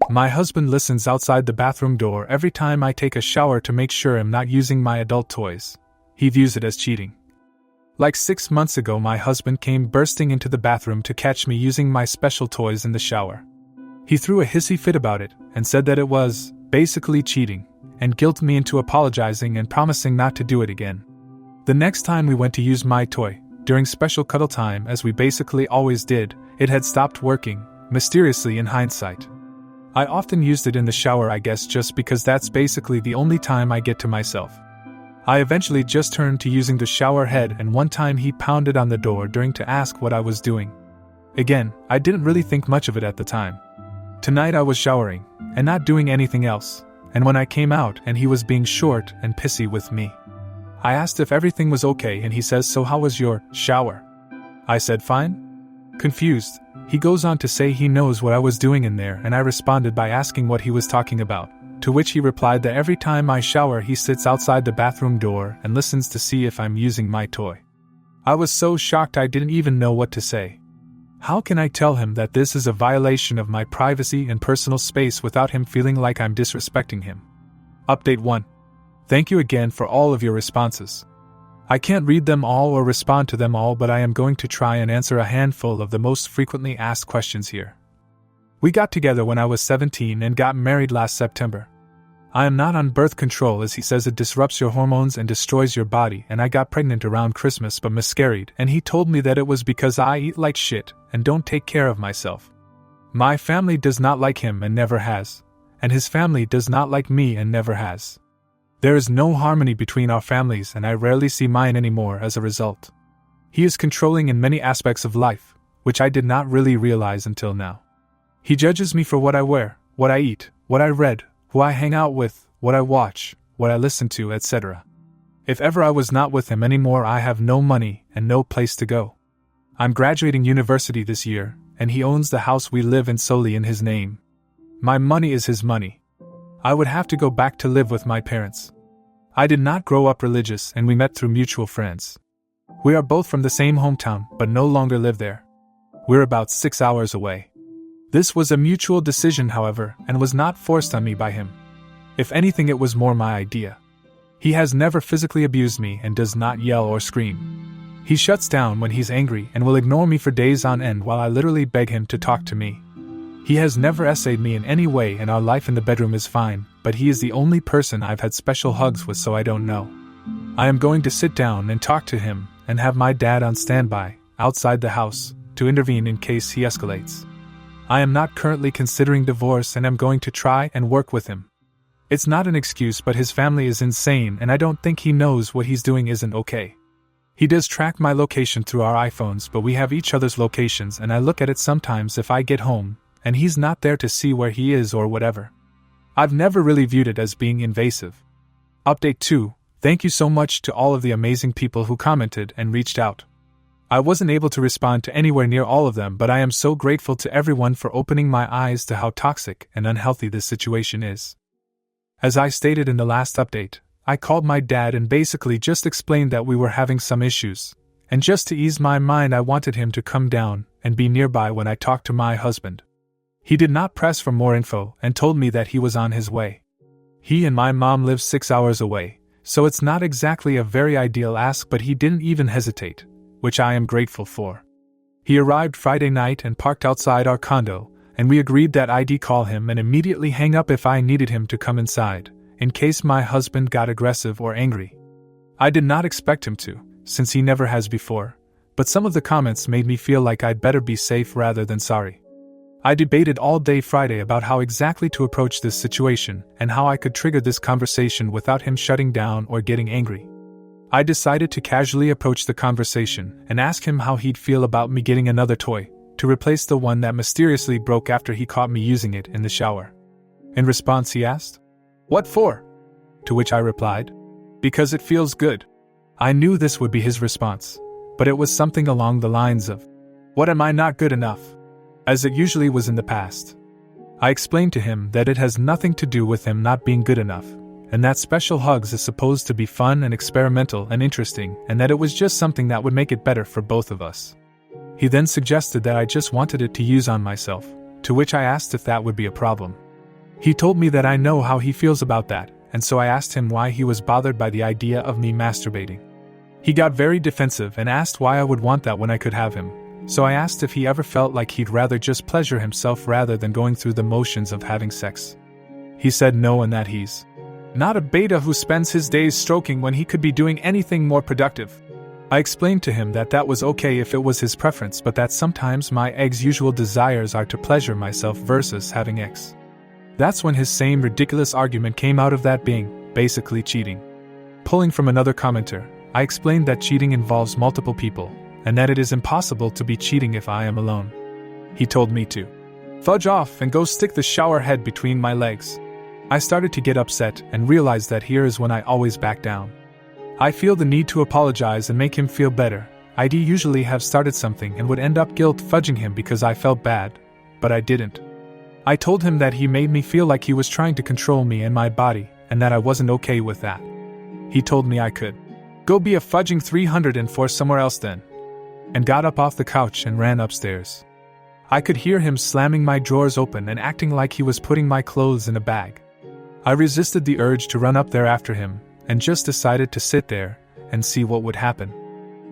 My husband listens outside the bathroom door every time I take a shower to make sure I'm not using my adult toys. He views it as cheating. Like 6 months ago, my husband came bursting into the bathroom to catch me using my special toys in the shower. He threw a hissy fit about it and said that it was, basically, cheating, and guilted me into apologizing and promising not to do it again. The next time we went to use my toy, during special cuddle time as we basically always did, it had stopped working, mysteriously in hindsight. I often used it in the shower, I guess just because that's basically the only time I get to myself. I eventually just turned to using the shower head, and one time he pounded on the door during to ask what I was doing. Again, I didn't really think much of it at the time. Tonight I was showering, and not doing anything else, and when I came out and he was being short and pissy with me. I asked if everything was okay and he says, "So how was your shower?" I said, "Fine." Confused, he goes on to say he knows what I was doing in there, and I responded by asking what he was talking about, to which he replied that every time I shower he sits outside the bathroom door and listens to see if I'm using my toy. I was so shocked I didn't even know what to say. How can I tell him that this is a violation of my privacy and personal space without him feeling like I'm disrespecting him? Update 1. Thank you again for all of your responses. I can't read them all or respond to them all, but I am going to try and answer a handful of the most frequently asked questions here. We got together when I was 17 and got married last September. I am not on birth control, as he says it disrupts your hormones and destroys your body, and I got pregnant around Christmas but miscarried, and he told me that it was because I eat like shit and don't take care of myself. My family does not like him and never has, and his family does not like me and never has. There is no harmony between our families, and I rarely see mine anymore as a result. He is controlling in many aspects of life, which I did not really realize until now. He judges me for what I wear, what I eat, what I read, who I hang out with, what I watch, what I listen to, etc. If ever I was not with him anymore, I have no money and no place to go. I'm graduating university this year, and he owns the house we live in solely in his name. My money is his money. I would have to go back to live with my parents. I did not grow up religious, and we met through mutual friends. We are both from the same hometown, but no longer live there. We're about 6 hours away. This was a mutual decision, however, and was not forced on me by him. If anything, it was more my idea. He has never physically abused me and does not yell or scream. He shuts down when he's angry and will ignore me for days on end while I literally beg him to talk to me. He has never essayed me in any way, and our life in the bedroom is fine, but he is the only person I've had special hugs with, so I don't know. I am going to sit down and talk to him and have my dad on standby, outside the house, to intervene in case he escalates. I am not currently considering divorce and am going to try and work with him. It's not an excuse, but his family is insane, and I don't think he knows what he's doing isn't okay. He does track my location through our iPhones, but we have each other's locations, and I look at it sometimes if I get home, and he's not there to see where he is or whatever. I've never really viewed it as being invasive. Update 2. Thank you so much to all of the amazing people who commented and reached out. I wasn't able to respond to anywhere near all of them, but I am so grateful to everyone for opening my eyes to how toxic and unhealthy this situation is. As I stated in the last update, I called my dad and basically just explained that we were having some issues, and just to ease my mind I wanted him to come down and be nearby when I talked to my husband. He did not press for more info and told me that he was on his way. He and my mom live 6 hours away, so it's not exactly a very ideal ask, but he didn't even hesitate, which I am grateful for. He arrived Friday night and parked outside our condo, and we agreed that I'd call him and immediately hang up if I needed him to come inside, in case my husband got aggressive or angry. I did not expect him to, since he never has before, but some of the comments made me feel like I'd better be safe rather than sorry. I debated all day Friday about how exactly to approach this situation and how I could trigger this conversation without him shutting down or getting angry. I decided to casually approach the conversation and ask him how he'd feel about me getting another toy, to replace the one that mysteriously broke after he caught me using it in the shower. In response, he asked, "What for?" To which I replied, "Because it feels good." I knew this would be his response, but it was something along the lines of, "What, am I not good enough?" as it usually was in the past. I explained to him that it has nothing to do with him not being good enough, and that special hugs is supposed to be fun and experimental and interesting, and that it was just something that would make it better for both of us. He then suggested that I just wanted it to use on myself, to which I asked if that would be a problem. He told me that I know how he feels about that, and so I asked him why he was bothered by the idea of me masturbating. He got very defensive and asked why I would want that when I could have him, so I asked if he ever felt like he'd rather just pleasure himself rather than going through the motions of having sex. He said no and that he's not a beta who spends his days stroking when he could be doing anything more productive. I explained to him that that was okay if it was his preference, but that sometimes my egg's usual desires are to pleasure myself versus having X. That's when his same ridiculous argument came out of that being, basically cheating. Pulling from another commenter, I explained that cheating involves multiple people, and that it is impossible to be cheating if I am alone. He told me to fudge off and go stick the shower head between my legs. I started to get upset and realized that here is when I always back down. I feel the need to apologize and make him feel better. I'd usually have started something and would end up guilt fudging him because I felt bad, but I didn't. I told him that he made me feel like he was trying to control me and my body, and that I wasn't okay with that. He told me I could go be a fudging 304 somewhere else then, and got up off the couch and ran upstairs. I could hear him slamming my drawers open and acting like he was putting my clothes in a bag. I resisted the urge to run up there after him, and just decided to sit there and see what would happen.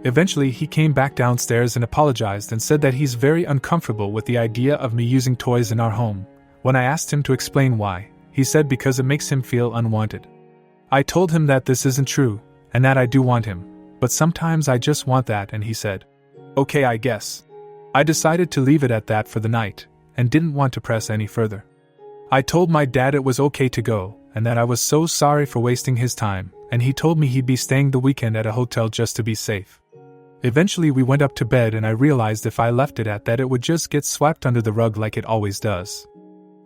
Eventually he came back downstairs and apologized and said that he's very uncomfortable with the idea of me using toys in our home. When I asked him to explain why, he said because it makes him feel unwanted. I told him that this isn't true, and that I do want him, but sometimes I just want that, and he said, okay, I guess. I decided to leave it at that for the night, and didn't want to press any further. I told my dad it was okay to go, and that I was so sorry for wasting his time, and he told me he'd be staying the weekend at a hotel just to be safe. Eventually we went up to bed and I realized if I left it at that it would just get swept under the rug like it always does.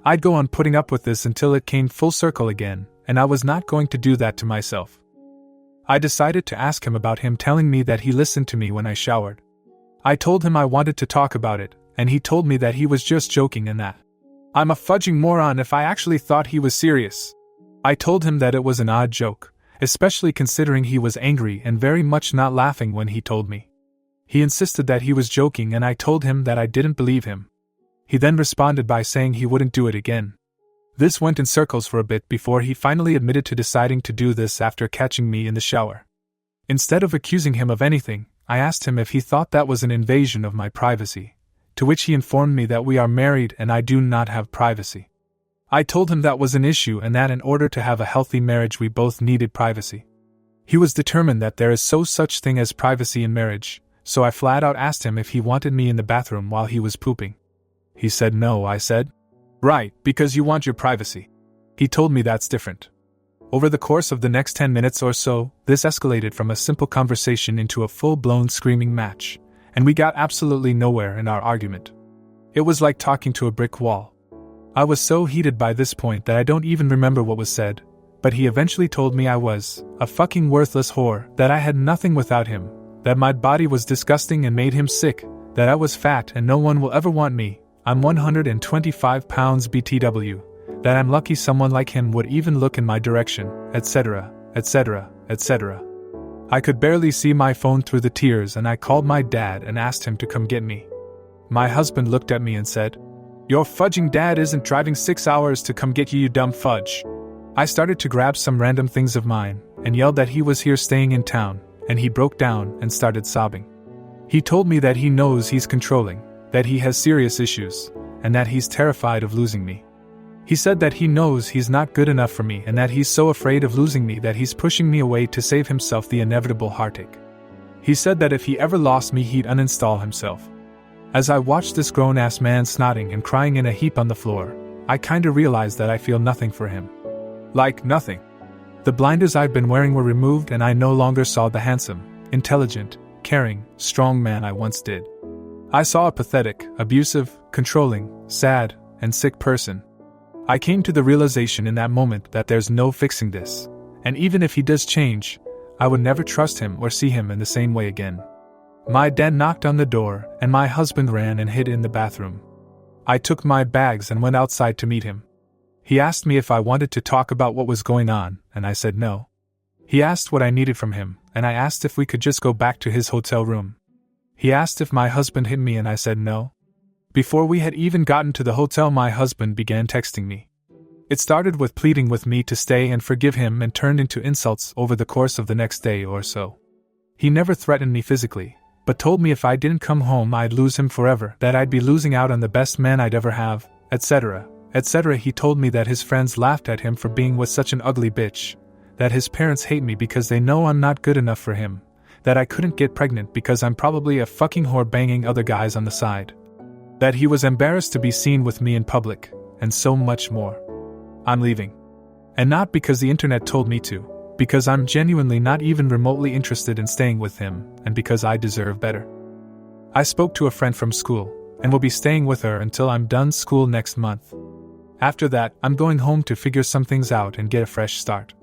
I'd go on putting up with this until it came full circle again, and I was not going to do that to myself. I decided to ask him about him telling me that he listened to me when I showered. I told him I wanted to talk about it, and he told me that he was just joking and that I'm a fudging moron if I actually thought he was serious. I told him that it was an odd joke, especially considering he was angry and very much not laughing when he told me. He insisted that he was joking and I told him that I didn't believe him. He then responded by saying he wouldn't do it again. This went in circles for a bit before he finally admitted to deciding to do this after catching me in the shower. Instead of accusing him of anything, I asked him if he thought that was an invasion of my privacy, to which he informed me that we are married and I do not have privacy. I told him that was an issue and that in order to have a healthy marriage we both needed privacy. He was determined that there is such thing as privacy in marriage, so I flat out asked him if he wanted me in the bathroom while he was pooping. He said no. I said, right, because you want your privacy. He told me that's different. Over the course of the next 10 minutes or so, this escalated from a simple conversation into a full-blown screaming match, and we got absolutely nowhere in our argument. It was like talking to a brick wall. I was so heated by this point that I don't even remember what was said, but he eventually told me I was a fucking worthless whore, that I had nothing without him, that my body was disgusting and made him sick, that I was fat and no one will ever want me, I'm 125 pounds BTW, that I'm lucky someone like him would even look in my direction, etc., etc., etc. I could barely see my phone through the tears and I called my dad and asked him to come get me. My husband looked at me and said, your fudging dad isn't driving 6 hours to come get you, you dumb fudge. I started to grab some random things of mine and yelled that he was here staying in town, and he broke down and started sobbing. He told me that he knows he's controlling, that he has serious issues, and that he's terrified of losing me. He said that he knows he's not good enough for me and that he's so afraid of losing me that he's pushing me away to save himself the inevitable heartache. He said that if he ever lost me he'd uninstall himself. As I watched this grown-ass man snotting and crying in a heap on the floor, I kinda realized that I feel nothing for him. Like nothing. The blinders I'd been wearing were removed and I no longer saw the handsome, intelligent, caring, strong man I once did. I saw a pathetic, abusive, controlling, sad, and sick person. I came to the realization in that moment that there's no fixing this, and even if he does change, I would never trust him or see him in the same way again. My dad knocked on the door, and my husband ran and hid in the bathroom. I took my bags and went outside to meet him. He asked me if I wanted to talk about what was going on, and I said no. He asked what I needed from him, and I asked if we could just go back to his hotel room. He asked if my husband hit me and I said no. Before we had even gotten to the hotel my husband began texting me. It started with pleading with me to stay and forgive him and turned into insults over the course of the next day or so. He never threatened me physically, but told me if I didn't come home I'd lose him forever, that I'd be losing out on the best man I'd ever have, etc., etc. He told me that his friends laughed at him for being with such an ugly bitch, that his parents hate me because they know I'm not good enough for him, that I couldn't get pregnant because I'm probably a fucking whore banging other guys on the side, that he was embarrassed to be seen with me in public, and so much more. I'm leaving. And not because the internet told me to, because I'm genuinely not even remotely interested in staying with him, and because I deserve better. I spoke to a friend from school, and will be staying with her until I'm done school next month. After that, I'm going home to figure some things out and get a fresh start.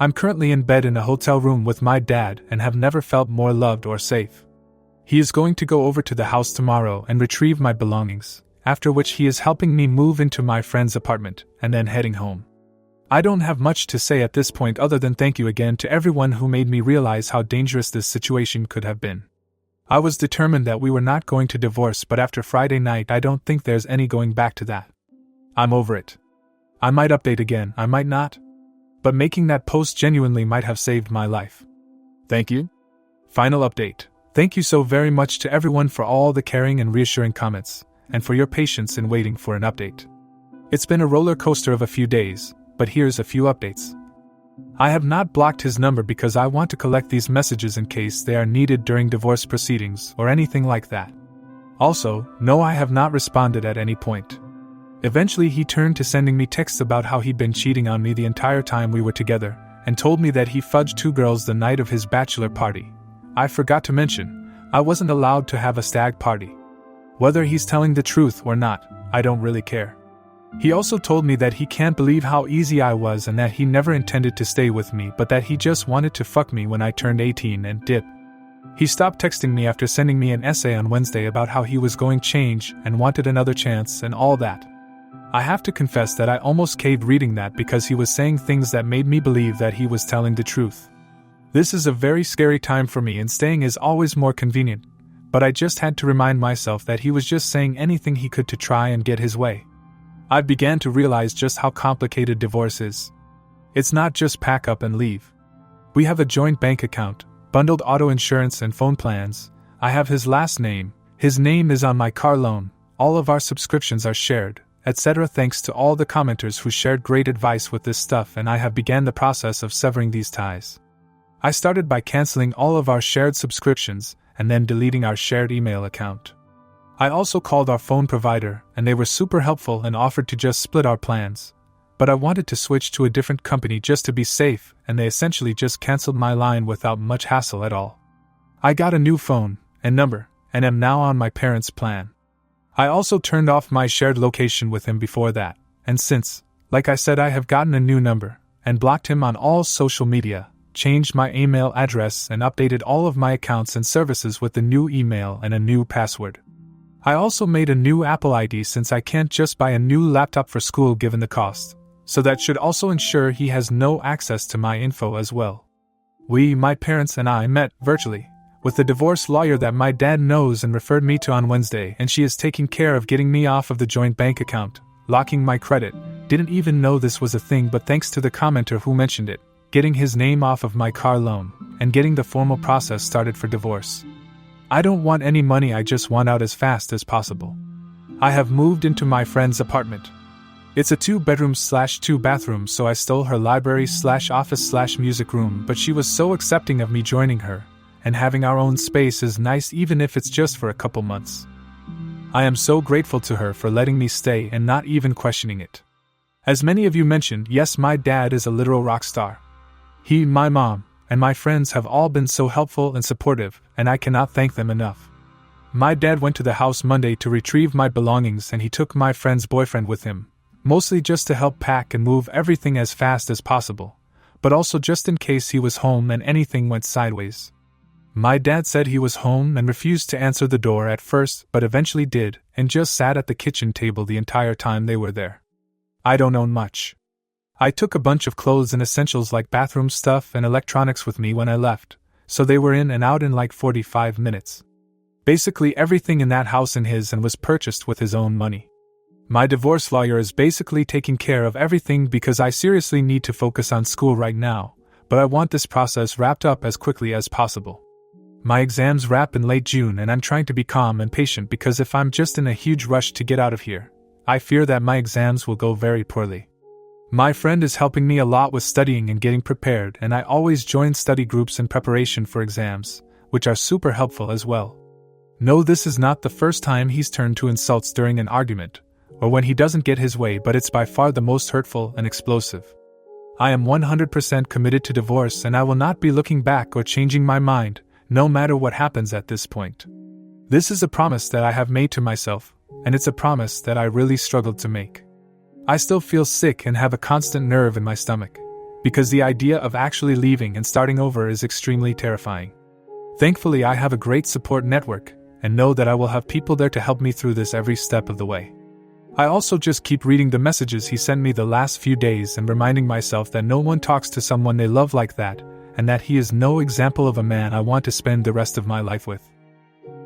I'm currently in bed in a hotel room with my dad and have never felt more loved or safe. He is going to go over to the house tomorrow and retrieve my belongings, after which he is helping me move into my friend's apartment, and then heading home. I don't have much to say at this point other than thank you again to everyone who made me realize how dangerous this situation could have been. I was determined that we were not going to divorce, but after Friday night I don't think there's any going back to that. I'm over it. I might update again, I might not. But making that post genuinely might have saved my life. Thank you. Final update. Thank you so very much to everyone for all the caring and reassuring comments, and for your patience in waiting for an update. It's been a roller coaster of a few days, but here's a few updates. I have not blocked his number because I want to collect these messages in case they are needed during divorce proceedings or anything like that. Also, no, I have not responded at any point. Eventually he turned to sending me texts about how he'd been cheating on me the entire time we were together, and told me that he fudged 2 girls the night of his bachelor party. I forgot to mention, I wasn't allowed to have a stag party. Whether he's telling the truth or not, I don't really care. He also told me that he can't believe how easy I was and that he never intended to stay with me, but that he just wanted to fuck me when I turned 18 and dip. He stopped texting me after sending me an essay on Wednesday about how he was going change and wanted another chance and all that. I have to confess that I almost caved reading that because he was saying things that made me believe that he was telling the truth. This is a very scary time for me and staying is always more convenient, but I just had to remind myself that he was just saying anything he could to try and get his way. I began to realize just how complicated divorce is. It's not just pack up and leave. We have a joint bank account, bundled auto insurance and phone plans. I have his last name, his name is on my car loan, all of our subscriptions are shared, etc. Thanks to all the commenters who shared great advice with this stuff, and I have began the process of severing these ties. I started by canceling all of our shared subscriptions, and then deleting our shared email account. I also called our phone provider, and they were super helpful and offered to just split our plans. But I wanted to switch to a different company just to be safe, and they essentially just canceled my line without much hassle at all. I got a new phone and number, and am now on my parents' plan. I also turned off my shared location with him before that, and since, like I said, I have gotten a new number, and blocked him on all social media, changed my email address and updated all of my accounts and services with the new email and a new password. I also made a new Apple ID since I can't just buy a new laptop for school given the cost, so that should also ensure he has no access to my info as well. My parents and I met virtually, with the divorce lawyer that my dad knows and referred me to on Wednesday, and she is taking care of getting me off of the joint bank account, locking my credit. Didn't even know this was a thing, but thanks to the commenter who mentioned it, getting his name off of my car loan, and getting the formal process started for divorce. I don't want any money, I just want out as fast as possible. I have moved into my friend's apartment. It's a 2-bedroom/2 bathroom, so I stole her library/office/music room, but she was so accepting of me joining her, and having our own space is nice even if it's just for a couple months. I am so grateful to her for letting me stay and not even questioning it. As many of you mentioned, yes, my dad is a literal rock star. He, my mom, and my friends have all been so helpful and supportive, and I cannot thank them enough. My dad went to the house Monday to retrieve my belongings, and he took my friend's boyfriend with him, mostly just to help pack and move everything as fast as possible, but also just in case he was home and anything went sideways. My dad said he was home and refused to answer the door at first, but eventually did, and just sat at the kitchen table the entire time they were there. I don't own much. I took a bunch of clothes and essentials like bathroom stuff and electronics with me when I left, so they were in and out in like 45 minutes. Basically everything in that house in his and was purchased with his own money. My divorce lawyer is basically taking care of everything because I seriously need to focus on school right now, but I want this process wrapped up as quickly as possible. My exams wrap in late June and I'm trying to be calm and patient because if I'm just in a huge rush to get out of here, I fear that my exams will go very poorly. My friend is helping me a lot with studying and getting prepared, and I always join study groups in preparation for exams, which are super helpful as well. No, this is not the first time he's turned to insults during an argument, or when he doesn't get his way, but it's by far the most hurtful and explosive. I am 100% committed to divorce and I will not be looking back or changing my mind, no matter what happens at this point. This is a promise that I have made to myself, and it's a promise that I really struggled to make. I still feel sick and have a constant nerve in my stomach, because the idea of actually leaving and starting over is extremely terrifying. Thankfully, I have a great support network, and know that I will have people there to help me through this every step of the way. I also just keep reading the messages he sent me the last few days and reminding myself that no one talks to someone they love like that, and that he is no example of a man I want to spend the rest of my life with.